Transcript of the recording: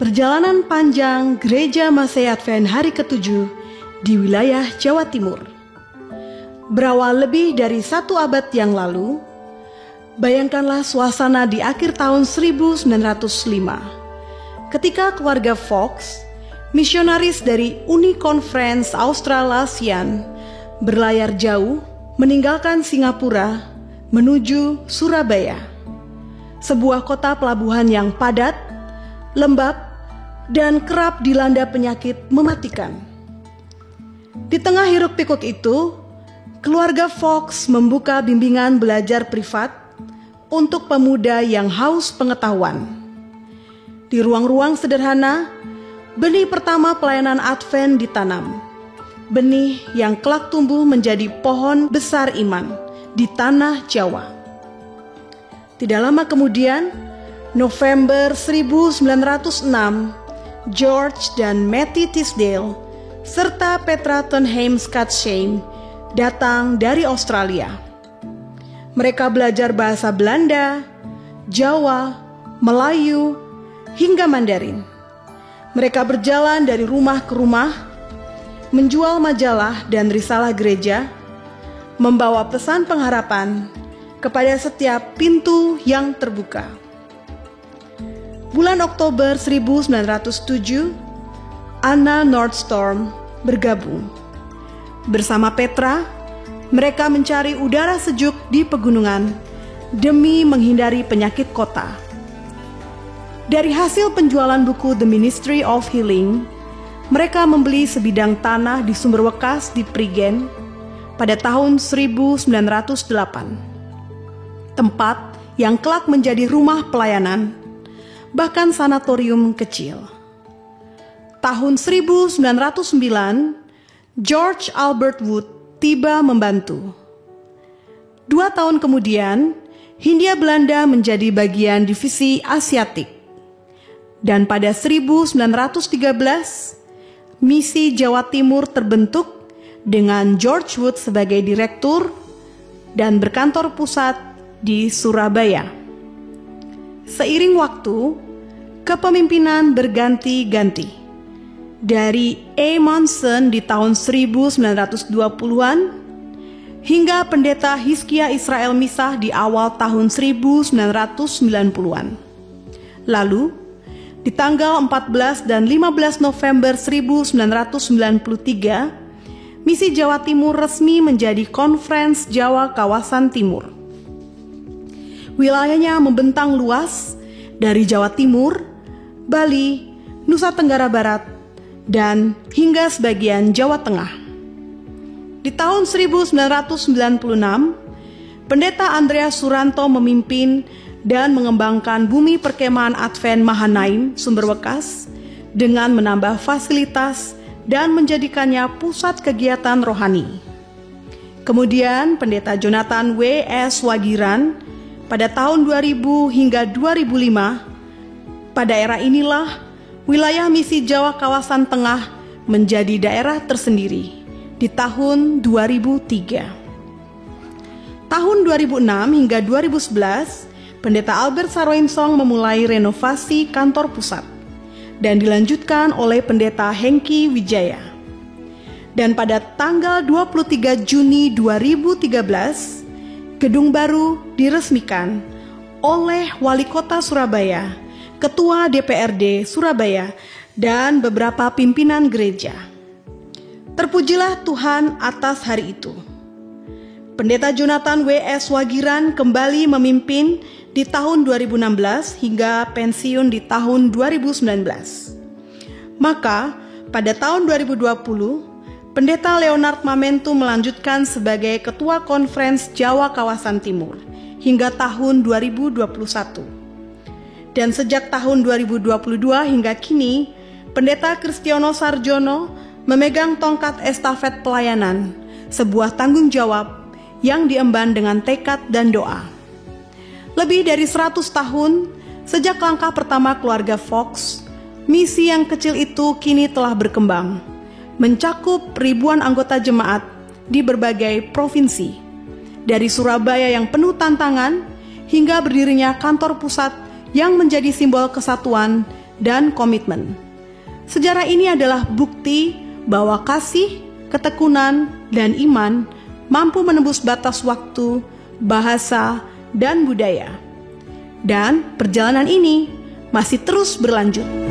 Perjalanan panjang Gereja Masehi Advent hari ke-7 di wilayah Jawa Timur. Berawal lebih dari 1 abad yang lalu, bayangkanlah suasana di akhir tahun 1905, ketika keluarga Fox, misionaris dari Uni Conference Australasian, berlayar jauh meninggalkan Singapura menuju Surabaya, sebuah kota pelabuhan yang padat, lembab, dan kerap dilanda penyakit mematikan. Di tengah hiruk-pikuk itu, keluarga Fox membuka bimbingan belajar privat untuk pemuda yang haus pengetahuan. Di ruang-ruang sederhana, benih pertama pelayanan Advent ditanam. Benih yang kelak tumbuh menjadi pohon besar iman di tanah Jawa. Tidak lama kemudian, November 1906, George dan Mattie Tisdale serta Petra Tonheim Schatzheim datang dari Australia. Mereka belajar bahasa Belanda, Jawa, Melayu, hingga Mandarin. Mereka berjalan dari rumah ke rumah, menjual majalah dan risalah gereja, membawa pesan pengharapan kepada setiap pintu yang terbuka. Bulan Oktober 1907, Anna Nordstorm bergabung. Bersama Petra, mereka mencari udara sejuk di pegunungan demi menghindari penyakit kota. Dari hasil penjualan buku The Ministry of Healing, mereka membeli sebidang tanah di Sumberwekas di Prigen pada tahun 1908. Tempat yang kelak menjadi rumah pelayanan, bahkan sanatorium kecil. Tahun 1909, George Albert Wood tiba membantu. 2 tahun kemudian, Hindia Belanda menjadi bagian divisi Asiatik. Dan pada 1913, misi Jawa Timur terbentuk dengan George Wood sebagai direktur dan berkantor pusat di Surabaya. Seiring waktu, kepemimpinan berganti-ganti. Dari A. Monson di tahun 1920-an hingga pendeta Hizkia Israel Misah di awal tahun 1990-an. Lalu, di tanggal 14 dan 15 November 1993, misi Jawa Timur resmi menjadi Konferensi Jawa Kawasan Timur. Wilayahnya membentang luas dari Jawa Timur, Bali, Nusa Tenggara Barat, dan hingga sebagian Jawa Tengah. Di tahun 1996, Pendeta Andreas Suranto memimpin dan mengembangkan Bumi Perkemahan Advent Mahanaim, Sumberwekas, dengan menambah fasilitas dan menjadikannya pusat kegiatan rohani. Kemudian Pendeta Jonathan W. S. Wagiran pada tahun 2000 hingga 2005, pada era inilah wilayah misi Jawa Kawasan Tengah menjadi daerah tersendiri di tahun 2003. Tahun 2006 hingga 2011, Pendeta Albert Saroinsong memulai renovasi kantor pusat dan dilanjutkan oleh Pendeta Hengki Wijaya. Dan pada tanggal 23 Juni 2013, gedung baru diresmikan oleh Wali Kota Surabaya, Ketua DPRD Surabaya, dan beberapa pimpinan gereja. Terpujilah Tuhan atas hari itu. Pendeta Jonathan W. S. Wagiran kembali memimpin di tahun 2016 hingga pensiun di tahun 2019. Maka pada tahun 2020, Pendeta Leonard Mamentu melanjutkan sebagai Ketua Konferensi Jawa Kawasan Timur hingga tahun 2021. Dan sejak tahun 2022 hingga kini, Pendeta Kristiono Sarjono memegang tongkat estafet pelayanan, sebuah tanggung jawab yang diemban dengan tekad dan doa. Lebih dari 100 tahun sejak langkah pertama keluarga Fox, misi yang kecil itu kini telah berkembang, mencakup ribuan anggota jemaat di berbagai provinsi, dari Surabaya yang penuh tantangan hingga berdirinya kantor pusat yang menjadi simbol kesatuan dan komitmen. Sejarah ini adalah bukti bahwa kasih, ketekunan, dan iman mampu menembus batas waktu, bahasa, dan budaya. Dan perjalanan ini masih terus berlanjut.